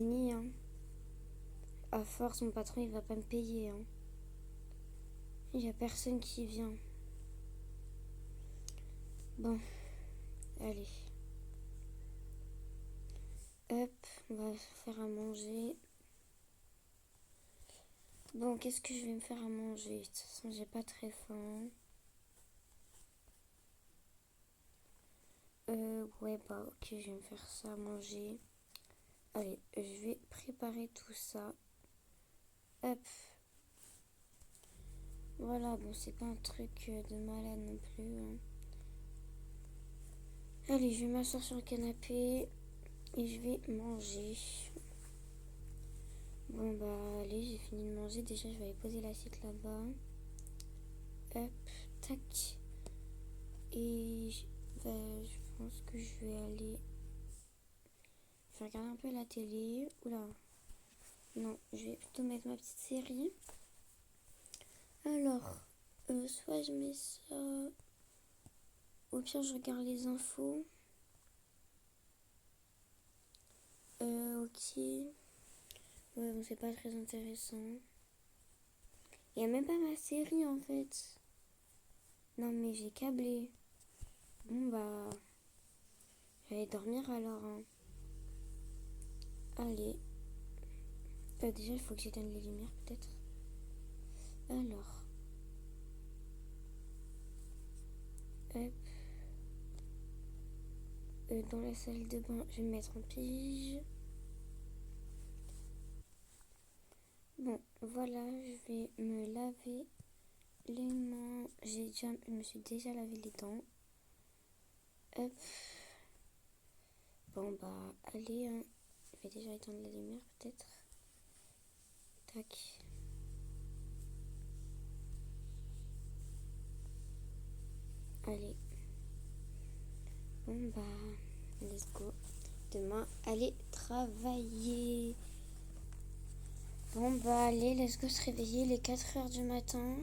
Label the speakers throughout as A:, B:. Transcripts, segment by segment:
A: Ni, hein. À force, mon patron, il va pas me payer, hein. Il y a personne qui vient. Bon, allez. Hop, on va faire à manger. Bon, qu'est-ce que je vais me faire à manger? De toute façon, j'ai pas très faim. Ouais, bah ok, je vais me faire ça à manger. Allez, je vais préparer tout ça. Hop. Voilà, bon, c'est pas un truc de malade non plus, hein. Allez, je vais m'asseoir sur le canapé et je vais manger. Bon, bah, allez, j'ai fini de manger. Déjà, je vais aller poser l'assiette là-bas. Hop, tac. Et bah, je pense que je vais aller... Je vais regarder un peu la télé. Oula. Non, je vais plutôt mettre ma petite série. Alors, soit je mets ça... Ou pire, je regarde les infos. Ok. Ouais, bon, c'est pas très intéressant. Il n'y a même pas ma série, en fait. Non, mais j'ai câblé. Bon, bah... Je vais aller dormir alors, hein. Allez. Déjà, il faut que j'éteigne les lumières, peut-être. Alors. Hop. Dans la salle de bain, je vais me mettre en pige. Bon, voilà, je vais me laver les mains. Je me suis déjà lavé les dents. Hop. Bon, bah, allez, hein. Je vais déjà éteindre la lumière, peut-être. Tac. Allez. Bon, bah, let's go. Demain, allez travailler. Bon, bah, allez, let's go se réveiller. Les 4 heures du matin.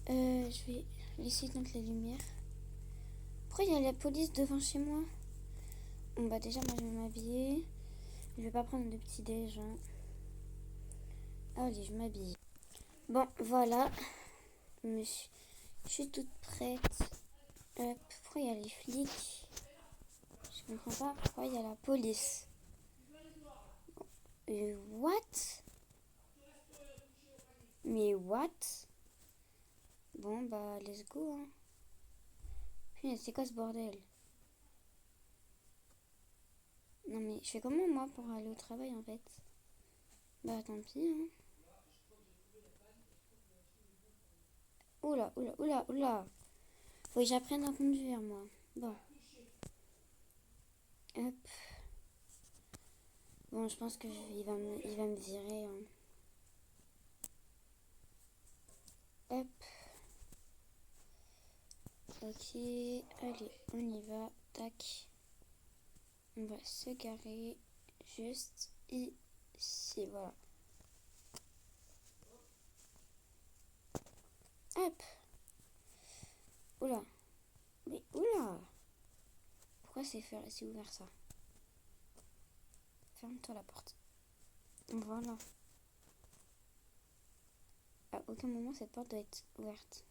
A: Je vais laisser éteindre la lumière. Pourquoi il y a la police devant chez moi? Bon, bah, déjà, moi, je vais m'habiller. Je vais pas prendre de petit déj, hein. Allez, je m'habille. Bon, voilà. Je suis toute prête. Pourquoi il y a les flics? Je comprends pas pourquoi il y a la police. What? Mais what? Bon, bah, let's go, hein. Putain, c'est quoi ce bordel? Non, mais je fais comment, moi, pour aller au travail, en fait? Bah, tant pis, hein. Oula, oula, oula, oula. Faut que j'apprenne à conduire, moi. Bon. Hop. Bon, je pense que il va me virer, hein. Hop. Ok. Allez, on y va. Tac. On va se garer juste ici. Voilà. Hop. Oula. Mais oula. Pourquoi c'est ouvert ça? Ferme-toi la porte. Voilà. À aucun moment cette porte doit être ouverte.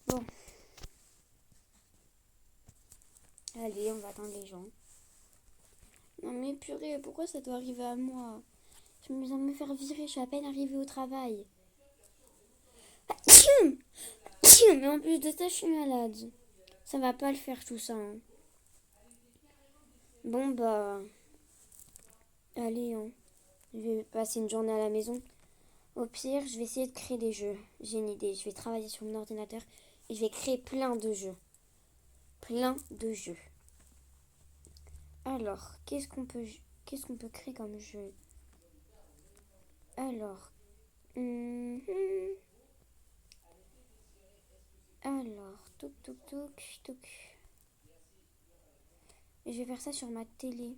A: Bon. Allez, on va attendre les gens. Non mais purée, pourquoi ça doit arriver à moi? Je me viens de me faire virer, je suis à peine arrivée au travail. Mais en plus de ça, je suis malade. Ça va pas le faire tout ça, hein. Bon bah... Allez, hein. Je vais passer une journée à la maison. Au pire, je vais essayer de créer des jeux. J'ai une idée, je vais travailler sur mon ordinateur et je vais créer plein de jeux. Plein de jeux. Alors, qu'est-ce qu'on peut créer comme jeu? Alors, alors, touk touk touk touk. Je vais faire ça sur ma télé.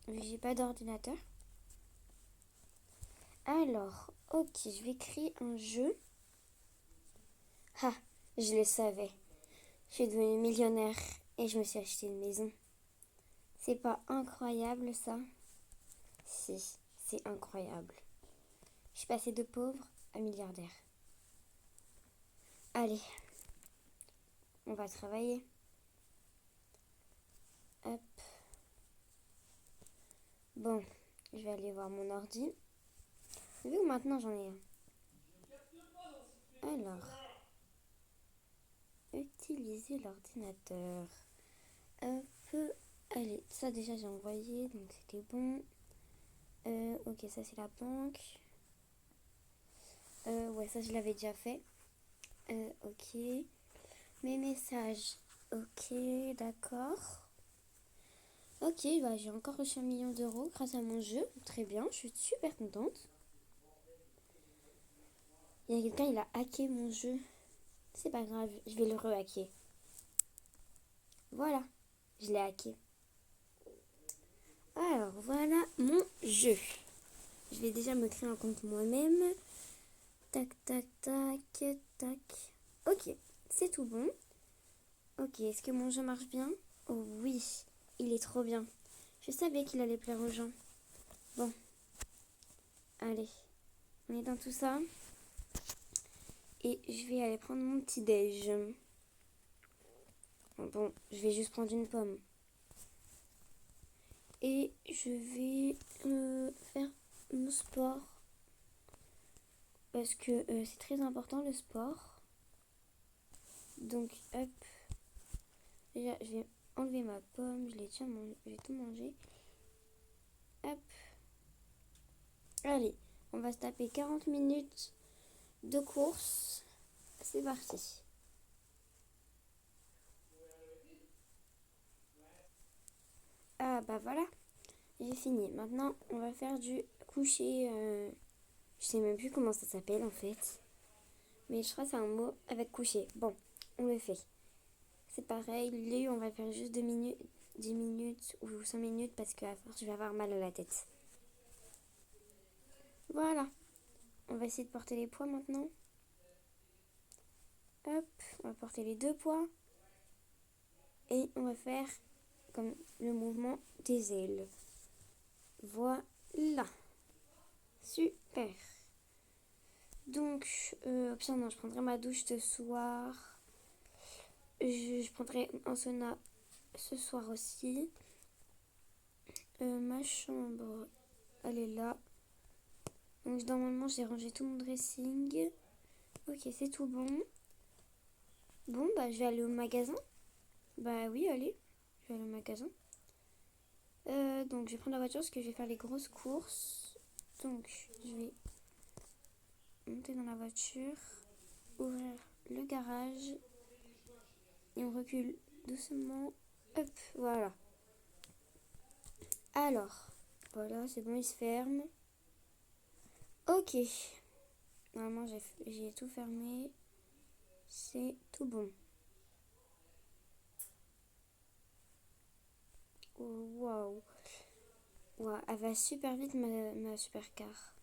A: J'ai pas d'ordinateur. Alors, ok, je vais créer un jeu. Ah, je le savais. Je suis devenue millionnaire et je me suis acheté une maison. C'est pas incroyable ça? Si, c'est incroyable. Je suis passée de pauvre à milliardaire. Allez, on va travailler. Hop. Bon, je vais aller voir mon ordi. Vu que maintenant j'en ai un. Alors, utiliser l'ordinateur. Hop. Allez, ça déjà j'ai envoyé, donc c'était bon. Ok, ça c'est la banque. Ouais, ça je l'avais déjà fait. Ok. Mes messages. Ok, d'accord. Ok, bah j'ai encore reçu 1 million d'euros grâce à mon jeu. Très bien, je suis super contente. Il y a quelqu'un, il a hacké mon jeu. C'est pas grave, je vais le re-hacker. Voilà, je l'ai hacké. Alors, voilà mon jeu. Je vais déjà me créer un compte moi-même. Tac, tac, tac, tac. Ok, c'est tout bon. Ok, est-ce que mon jeu marche bien? Oh oui, il est trop bien. Je savais qu'il allait plaire aux gens. Bon, allez, on est dans tout ça. Et je vais aller prendre mon petit déj. Bon, je vais juste prendre une pomme. Et je vais faire mon sport. Parce que c'est très important le sport. Donc, hop. Déjà, je vais enlever ma pomme. Je vais tout manger. Hop. Allez, on va se taper 40 minutes de course. C'est parti. Ah bah voilà, j'ai fini. Maintenant, on va faire du coucher. Je sais même plus comment ça s'appelle en fait. Mais je crois que c'est un mot avec coucher. Bon, on le fait. C'est pareil, lui, on va faire juste 2 minutes, 10 minutes ou 5 minutes parce qu'à force, je vais avoir mal à la tête. Voilà. On va essayer de porter les poids maintenant. Hop, on va porter les 2 poids. Et on va faire comme le mouvement des ailes. Voilà. Super. Donc, option non, je prendrai ma douche ce soir. Je prendrai un sauna ce soir aussi. Ma chambre, elle est là. Donc, normalement, j'ai rangé tout mon dressing. Ok, c'est tout bon. Bon, bah, je vais aller au magasin. Bah oui, allez. Je vais aller au magasin. Donc, je vais prendre la voiture parce que je vais faire les grosses courses. Donc, je vais monter dans la voiture, ouvrir le garage et on recule doucement. Hop, voilà. Alors, voilà, c'est bon, il se ferme. Ok. Normalement, j'ai tout fermé. C'est tout bon. Oh, waouh. Wow, elle va super vite, ma supercar.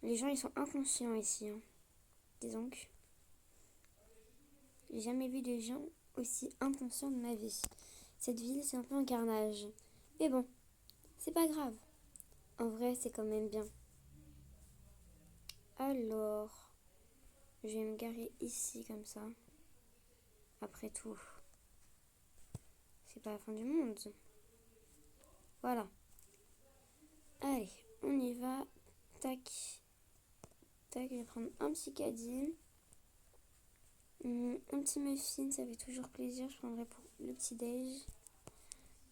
A: Les gens, ils sont inconscients ici. Hein. Disons que j'ai jamais vu des gens aussi inconscients de ma vie. Cette ville, c'est un peu un carnage. Mais bon, c'est pas grave. En vrai, c'est quand même bien. Alors, je vais me garer ici comme ça. Après tout, c'est pas la fin du monde. Voilà. Allez, on y va. Tac. Tac, je vais prendre un petit caddie. Un petit muffin, ça fait toujours plaisir. Je prendrai pour le petit déj.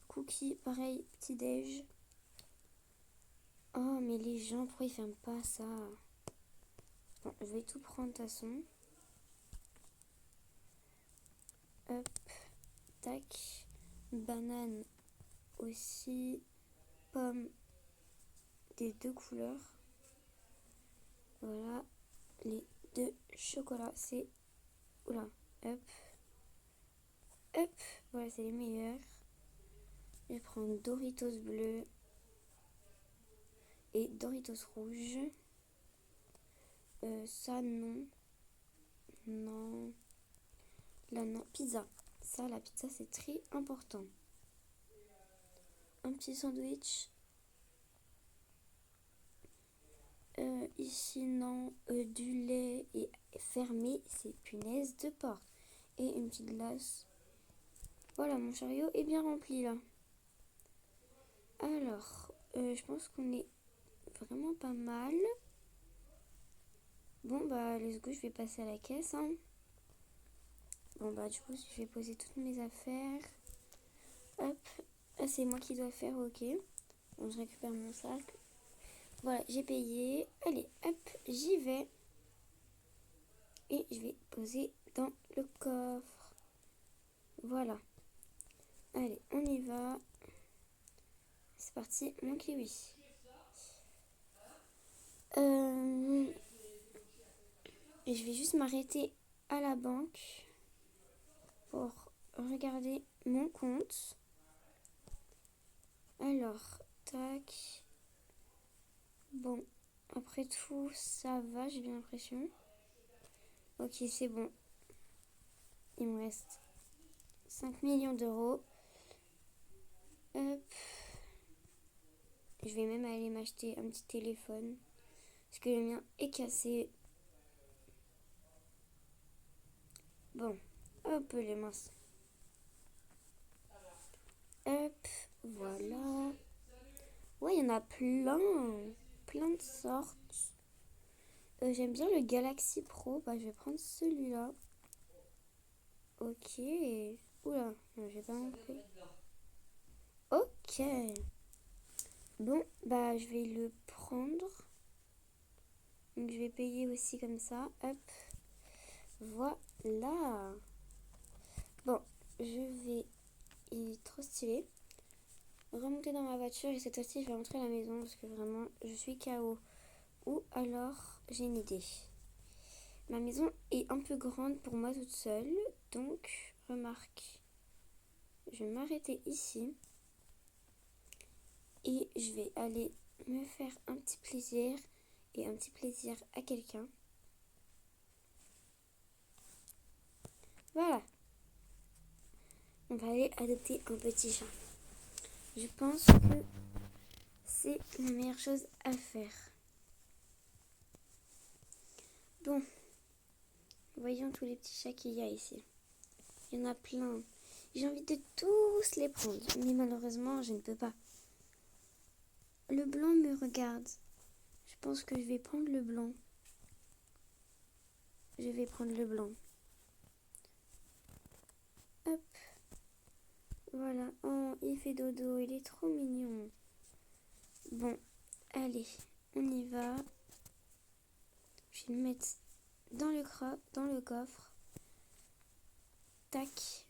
A: Cookie, pareil, petit déj. Oh, mais les gens, pourquoi ils ferment pas ça? Bon, je vais tout prendre de toute façon. Hop, tac. Banane aussi. Pomme des 2 couleurs. Voilà. Les 2 chocolats, c'est... Oula, hop. Hop, voilà, c'est les meilleurs. Je vais prendre Doritos bleu et Doritos rouge. Ça, non. Non. Là, non. Pizza. Ça, la pizza, c'est très important. Un petit sandwich. Ici, non. Du lait est fermé. C'est punaise de porte. Et une petite glace. Voilà, mon chariot est bien rempli, là. Alors, je pense qu'on est vraiment pas mal. Bon, bah, let's go, je vais passer à la caisse, hein. Bon, bah, du coup, je vais poser toutes mes affaires. Hop. Ah, c'est moi qui dois faire, ok. Bon, je récupère mon sac. Voilà, j'ai payé. Allez, hop, j'y vais. Et je vais poser dans le coffre. Voilà. Allez, on y va. C'est parti, mon kiwi. Et je vais juste m'arrêter à la banque pour regarder mon compte. Alors, tac. Bon, après tout, ça va, j'ai bien l'impression. Ok, c'est bon. Il me reste 5 millions d'euros. Hop. Je vais même aller m'acheter un petit téléphone. Parce que le mien est cassé. Bon, hop les minces. Hop, voilà. Ouais, il y en a plein. Plein de sortes. J'aime bien le Galaxy Pro. Bah, je vais prendre celui-là. Ok. Oula, j'ai pas compris. Ok. Bon, bah, je vais le prendre. Donc, je vais payer aussi comme ça. Hop. Voilà. Bon, je vais... Il est trop stylé. Remonter dans ma voiture et cette fois-ci, je vais rentrer à la maison parce que vraiment, je suis KO. Ou alors, j'ai une idée. Ma maison est un peu grande pour moi toute seule. Donc, remarque, je vais m'arrêter ici. Et je vais aller me faire un petit plaisir. Et un petit plaisir à quelqu'un. Voilà. On va aller adopter un petit chat. Je pense que c'est la meilleure chose à faire. Bon. Voyons tous les petits chats qu'il y a ici. Il y en a plein. J'ai envie de tous les prendre. Mais malheureusement, je ne peux pas. Le blanc me regarde. Je pense que je vais prendre le blanc. Je vais prendre le blanc. Hop. Voilà. Oh, il fait dodo. Il est trop mignon. Bon. Allez. On y va. Je vais le mettre dans le coffre. Tac.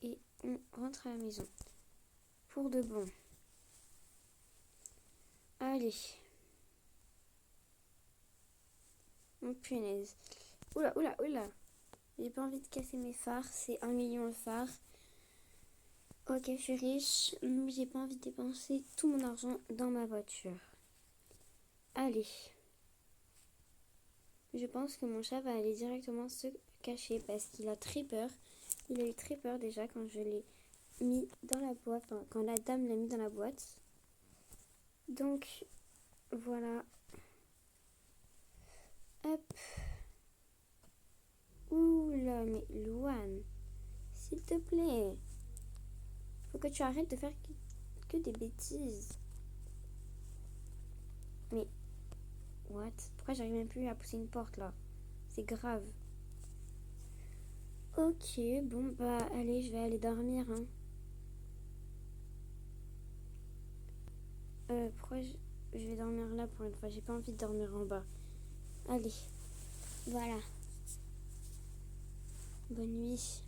A: Et on rentre à la maison. Pour de bon. Allez. Oh punaise. Oula, oula, oula. J'ai pas envie de casser mes phares. C'est 1 million le phare. Ok, je suis riche. Mais j'ai pas envie de dépenser tout mon argent dans ma voiture. Allez. Je pense que mon chat va aller directement se cacher parce qu'il a très peur. Il a eu très peur déjà quand je l'ai mis dans la boîte. Enfin, quand la dame l'a mis dans la boîte. Donc, voilà. Hop. Oula, mais Louane, s'il te plaît. Faut que tu arrêtes de faire que des bêtises. Mais, what? Pourquoi j'arrive même plus à pousser une porte là? C'est grave. Ok, bon bah allez, je vais aller dormir. Hein. Pourquoi je vais dormir là pour une fois? J'ai pas envie de dormir en bas. Allez, voilà. Bonne nuit.